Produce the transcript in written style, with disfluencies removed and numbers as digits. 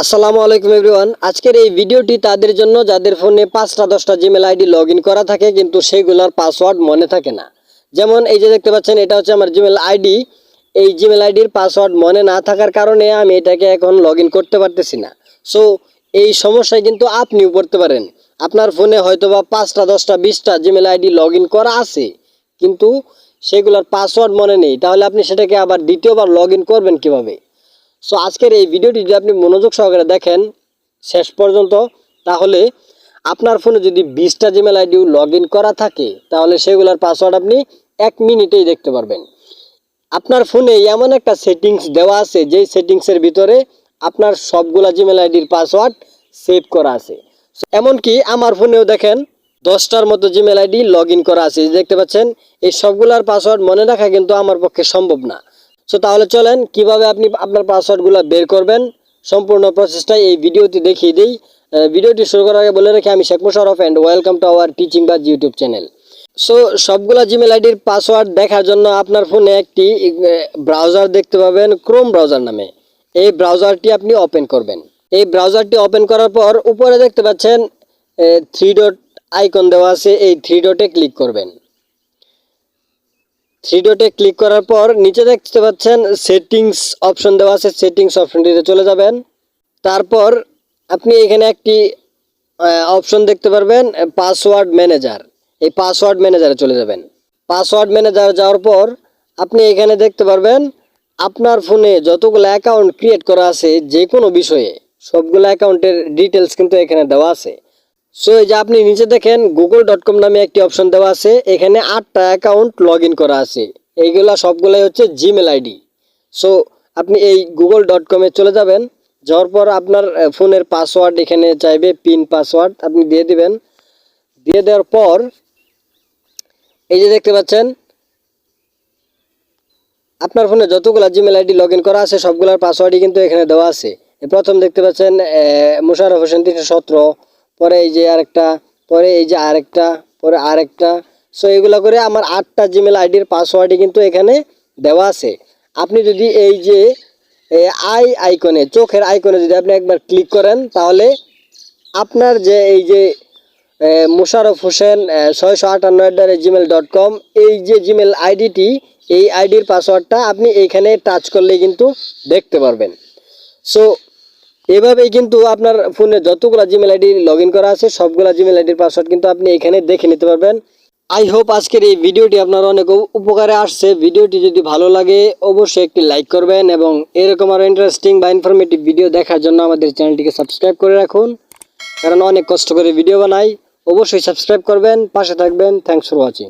আসসালামু আলাইকুম এভরিওয়ান। আজকের এই ভিডিওটি তাদের জন্য যাদের ফোনে 5টা 10টা জিমেল আইডি লগ ইন করা থাকে কিন্তু সেগুলোর পাসওয়ার্ড মনে থাকে না। যেমন এই যে দেখতে পাচ্ছেন, এটা হচ্ছে আমার জিমেল আইডি। এই জিমেল আইডির পাসওয়ার্ড মনে না থাকার কারণে আমি এটাকে এখন লগ ইন করতে পারতেছি না। সো এই সমস্যায় কিন্তু আপনিও পড়তে পারেন। আপনার ফোনে হয়তোবা 5টা 10টা 20টা জিমেল আইডি লগ ইন করা আছে, কিন্তু সেগুলোর পাসওয়ার্ড মনে নেই। তাহলে আপনি সেটাকে আবার দ্বিতীয়বার লগ ইন করবেন কীভাবে? সো আজকের এই ভিডিওটি যদি আপনি মনোযোগ সহকারে দেখেন শেষ পর্যন্ত, তাহলে আপনার ফোনে যদি 20টা জিমেল আইডিও লগ ইন করা থাকে তাহলে সেগুলোর পাসওয়ার্ড আপনি 1 মিনিটেই দেখতে পারবেন। আপনার ফোনে এমন একটা সেটিংস দেওয়া আছে যেই সেটিংসের ভিতরে আপনার সবগুলা জিমেল আইডির পাসওয়ার্ড সেভ করা আছে। এমনকি আমার ফোনেও দেখেন 10টার মতো জিমেল আইডি লগ ইন করা আছে, দেখতে পাচ্ছেন। এই সবগুলার পাসওয়ার্ড মনে রাখা কিন্তু আমার পক্ষে সম্ভব না। সো তাহলে চলেন কিভাবে আপনি আপনার পাসওয়ার্ডগুলো বের করবেন, সম্পূর্ণ প্রসেসটা এই ভিডিওতে দেখিয়ে দিই। ভিডিওটি শুরু করার আগে বলে রাখি, আমি Sheikh Musharraf and welcome to our Teachingbaz YouTube channel. So সবগুলা জিমেল আইডির পাসওয়ার্ড দেখার জন্য আপনার ফোনে একটি ব্রাউজার দেখতে পাবেন, ক্রোম ব্রাউজার নামে। এই ব্রাউজারটি আপনি ওপেন করবেন। এই ব্রাউজারটি ওপেন করার পর উপরে দেখতে পাচ্ছেন 3 ডট আইকন দেওয়া আছে, এই 3 ডটে ক্লিক করবেন। 3 ডটে ক্লিক করার পর নিচে দেখতে পাচ্ছেন সেটিংস অপশন দেওয়া আছে, সেটিংস অপশনটিতে চলে যাবেন। তারপর আপনি এখানে একটি অপশন দেখতে পারবেন পাসওয়ার্ড ম্যানেজার। এই পাসওয়ার্ড ম্যানেজারে চলে যাবেন। পাসওয়ার্ড ম্যানেজার যাওয়ার পর আপনি এখানে দেখতে পারবেন আপনার ফোনে যতগুলো অ্যাকাউন্ট ক্রিয়েট করা আছে যে কোনো বিষয়ে সবগুলো অ্যাকাউন্টের ডিটেলস কিন্তু এখানে দেওয়া আছে। সো এই যে আপনি নিচে দেখেন google.com নামে একটি অপশন দেওয়া আছে, এখানে 8টা অ্যাকাউন্ট লগ ইন করা আছে। এইগুলা সবগুলাই হচ্ছে জিমেল আইডি। সো আপনি এই google.com-এ চলে যাবেন। যাওয়ার পর আপনার ফোনের পাসওয়ার্ড এখানে চাইবে, পিন পাসওয়ার্ড আপনি দিয়ে দিবেন। দিয়ে দেওয়ার পর এই যে দেখতে পাচ্ছেন আপনার ফোনে যতগুলো জিমেল আইডি লগ ইন করা আছে সবগুলোর পাসওয়ার্ডই কিন্তু এখানে দেওয়া আছে। প্রথম দেখতে পাচ্ছেন মুশারফ হোসেন 317, পরে এই যে আরেকটা, পরে এই যে আরেকটা, পরে আরেকটা। সো এগুলো করে আমার 8টা জিমেল আইডির পাসওয়ার্ডই কিন্তু এখানে দেওয়া আছে। আপনি যদি এই যে আইকনে, চোখের আইকনে যদি আপনি একবার ক্লিক করেন তাহলে আপনার যে এই যে মুশারফ হোসেন 658@gmail.com এই যে জিমেল আইডিটি, এই আইডির পাসওয়ার্ডটা আপনি এইখানে টাচ করলেই কিন্তু দেখতে পারবেন। সো এভাবেই কিন্তু আপনার ফোনে যতগুলো জিমেল আইডি লগ ইন করা আছে সবগুলো জিমেল আইডির পাসওয়ার্ড কিন্তু আপনি এখানে দেখে নিতে পারবেন। আই হোপ আজকের এই ভিডিওটি আপনার অনেক উপকারে আসছে। ভিডিওটি যদি ভালো লাগে অবশ্যই একটি লাইক করবেন এবং এরকম আরও ইন্টারেস্টিং বা ইনফরমেটিভ ভিডিও দেখার জন্য আমাদের চ্যানেলটিকে সাবস্ক্রাইব করে রাখুন, কারণ অনেক কষ্ট করে ভিডিও বানাই। অবশ্যই সাবস্ক্রাইব করবেন, পাশে থাকবেন। Thanks for watching.